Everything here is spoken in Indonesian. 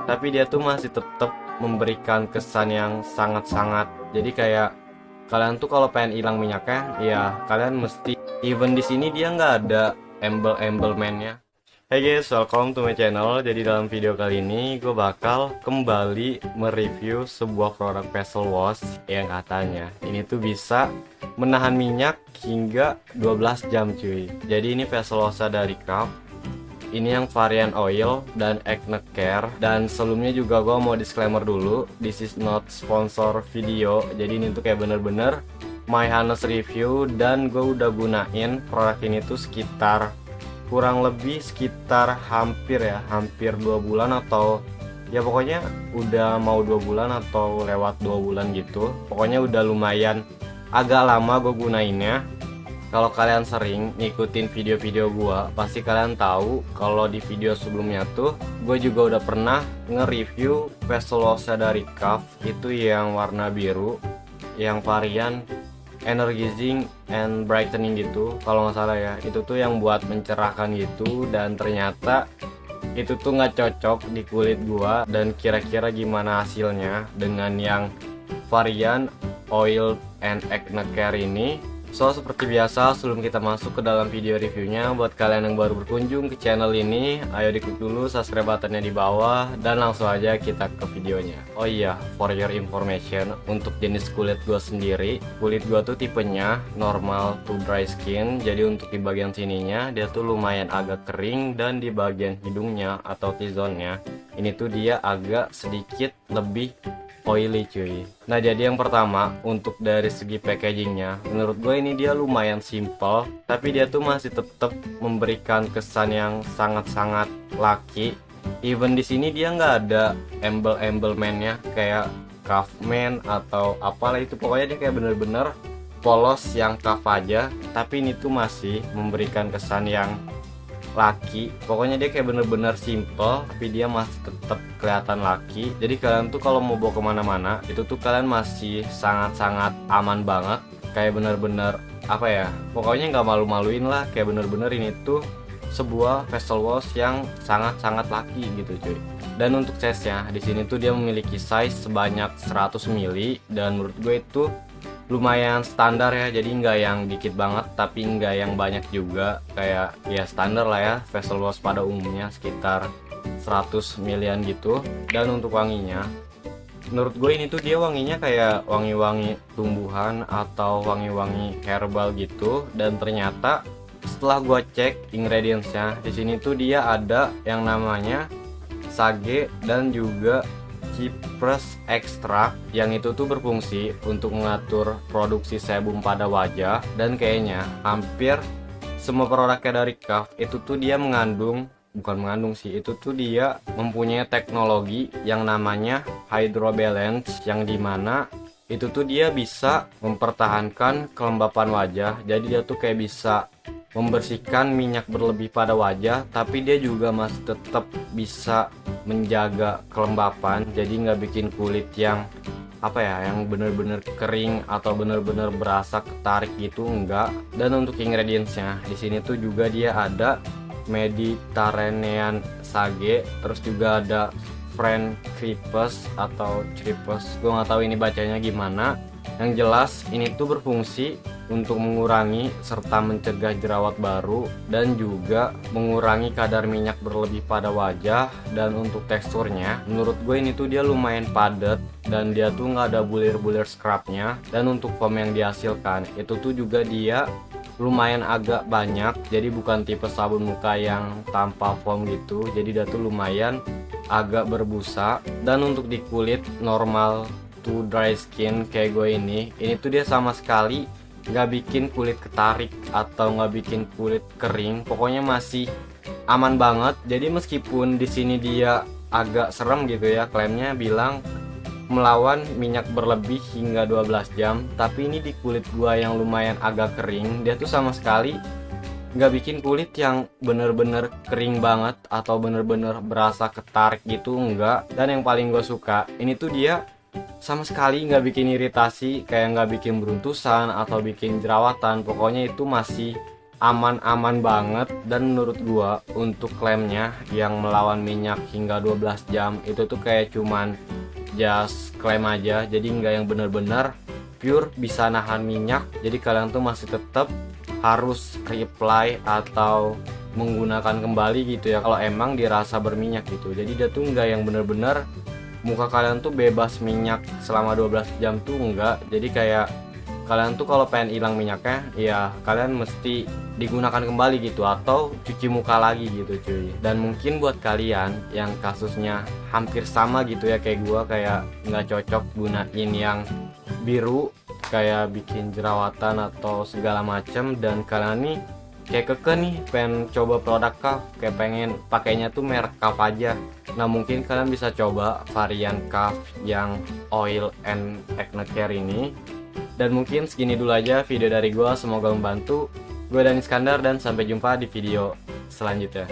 tapi dia tuh masih tetap memberikan kesan yang sangat-sangat, jadi kayak kalian tuh kalau pengen hilang minyaknya ya kalian mesti, even di sini dia nggak ada embel-embel man-nya. Hey guys, welcome to my channel. Jadi dalam video kali ini gue bakal kembali mereview sebuah produk facial wash yang katanya ini tuh bisa menahan minyak hingga 12 jam cuy. Jadi ini facial wash dari Craft. Ini yang varian oil dan acne care. Dan sebelumnya juga gue mau disclaimer dulu, this is not sponsor video. Jadi ini tuh kayak bener-bener my honest review, dan gue udah gunain produk ini tuh sekitar kurang lebih sekitar hampir 2 bulan, atau ya pokoknya udah mau 2 bulan atau lewat 2 bulan gitu. Pokoknya udah lumayan agak lama gue gunainnya. Kalau kalian sering ngikutin video-video gua, pasti kalian tahu kalau di video sebelumnya tuh gue juga udah pernah nge-review facial wash dari Craft, itu yang warna biru, yang varian energizing and brightening gitu kalau nggak salah ya. Itu tuh yang buat mencerahkan gitu, dan ternyata itu tuh nggak cocok di kulit gua. Dan kira-kira gimana hasilnya dengan yang varian oil and acne care ini? So, seperti biasa, sebelum kita masuk ke dalam video reviewnya, buat kalian yang baru berkunjung ke channel ini, ayo diklik dulu subscribe buttonnya di bawah, dan langsung aja kita ke videonya. Oh iya, for your information, untuk jenis kulit gua sendiri, kulit gua tuh tipenya normal to dry skin. Jadi untuk di bagian sininya, dia tuh lumayan agak kering, dan di bagian hidungnya atau T-zone-nya, ini tuh dia agak sedikit lebih oily cuy. Nah, jadi yang pertama, untuk dari segi packagingnya, menurut gue ini dia lumayan simple, tapi dia tuh masih tetap memberikan kesan yang sangat-sangat laki. Even di sini dia nggak ada embel-embel man-nya kayak Craft Man atau apalah itu. Pokoknya dia kayak bener-bener polos yang Craft aja, tapi ini tuh masih memberikan kesan yang laki. Pokoknya dia kayak bener-bener simple, tapi dia masih tetap kelihatan laki. Jadi kalian tuh kalau mau bawa kemana-mana, itu tuh kalian masih sangat-sangat aman banget. Kayak bener-bener apa ya, pokoknya nggak malu-maluin lah. Kayak bener-bener ini tuh sebuah facial wash yang sangat-sangat laki gitu cuy. Dan untuk size-nya di sini tuh dia memiliki size sebanyak 100 ml, dan menurut gue itu lumayan standar ya. Jadi nggak yang dikit banget, tapi nggak yang banyak juga. Kayak ya standar lah ya, facial wash pada umumnya sekitar 100 milian gitu. Dan untuk wanginya, menurut gue ini tuh dia wanginya kayak wangi-wangi tumbuhan atau wangi-wangi herbal gitu. Dan ternyata setelah gue cek ingredientsnya, di sini tuh dia ada yang namanya sage dan juga cypress extract, yang itu tuh berfungsi untuk mengatur produksi sebum pada wajah. Dan kayaknya hampir semua produknya dari Craft itu tuh dia bukan mengandung sih, itu tuh dia mempunyai teknologi yang namanya Hydro Balance, yang dimana itu tuh dia bisa mempertahankan kelembapan wajah. Jadi dia tuh kayak bisa membersihkan minyak berlebih pada wajah, tapi dia juga masih tetap bisa menjaga kelembapan. Jadi nggak bikin kulit yang apa ya, yang bener-bener kering atau bener-bener berasa ketarik gitu, enggak. Dan untuk ingredientsnya di sini tuh juga dia ada Mediterranean sage, terus juga ada French Cypress atau Cypress, gue nggak tahu ini bacanya gimana. Yang jelas ini tuh berfungsi untuk mengurangi serta mencegah jerawat baru, dan juga mengurangi kadar minyak berlebih pada wajah. Dan untuk teksturnya, menurut gue ini tuh dia lumayan padat, dan dia tuh nggak ada bulir-bulir scrubnya. Dan untuk foam yang dihasilkan itu tuh juga dia lumayan agak banyak, jadi bukan tipe sabun muka yang tanpa foam gitu. Jadi dia tuh lumayan agak berbusa. Dan untuk di kulit normal to dry skin kayak gue ini tuh dia sama sekali nggak bikin kulit ketarik atau nggak bikin kulit kering. Pokoknya masih aman banget. Jadi meskipun di sini dia agak serem gitu ya, klaimnya bilang melawan minyak berlebih hingga 12 jam, tapi ini di kulit gua yang lumayan agak kering, dia tuh sama sekali nggak bikin kulit yang bener-bener kering banget atau bener-bener berasa ketarik gitu, enggak. Dan yang paling gue suka ini tuh dia sama sekali nggak bikin iritasi, kayak nggak bikin beruntusan atau bikin jerawatan. Pokoknya itu masih aman-aman banget, dan menurut gua untuk klaimnya yang melawan minyak hingga 12 jam itu tuh kayak cuman just klaim aja, jadi nggak yang bener-bener pure bisa nahan minyak. Jadi kalian tuh masih tetap harus reply atau menggunakan kembali gitu ya kalau emang dirasa berminyak gitu. Jadi dia tuh nggak yang bener-bener muka kalian tuh bebas minyak selama 12 jam tuh enggak. Jadi kayak kalian tuh kalau pengen hilang minyaknya ya kalian mesti digunakan kembali gitu atau cuci muka lagi gitu cuy. Dan mungkin buat kalian yang kasusnya hampir sama gitu ya kayak gua, kayak nggak cocok gunain yang biru kayak bikin jerawatan atau segala macem, dan kalian nih kayak keke nih pengen coba produk Kaf, kayak pengen pakainya tuh merek Kaf aja. Nah mungkin kalian bisa coba varian Kaf yang oil and acne care ini. Dan mungkin segini dulu aja video dari gua, semoga membantu. Gue Dan Iskandar dan sampai jumpa di video selanjutnya.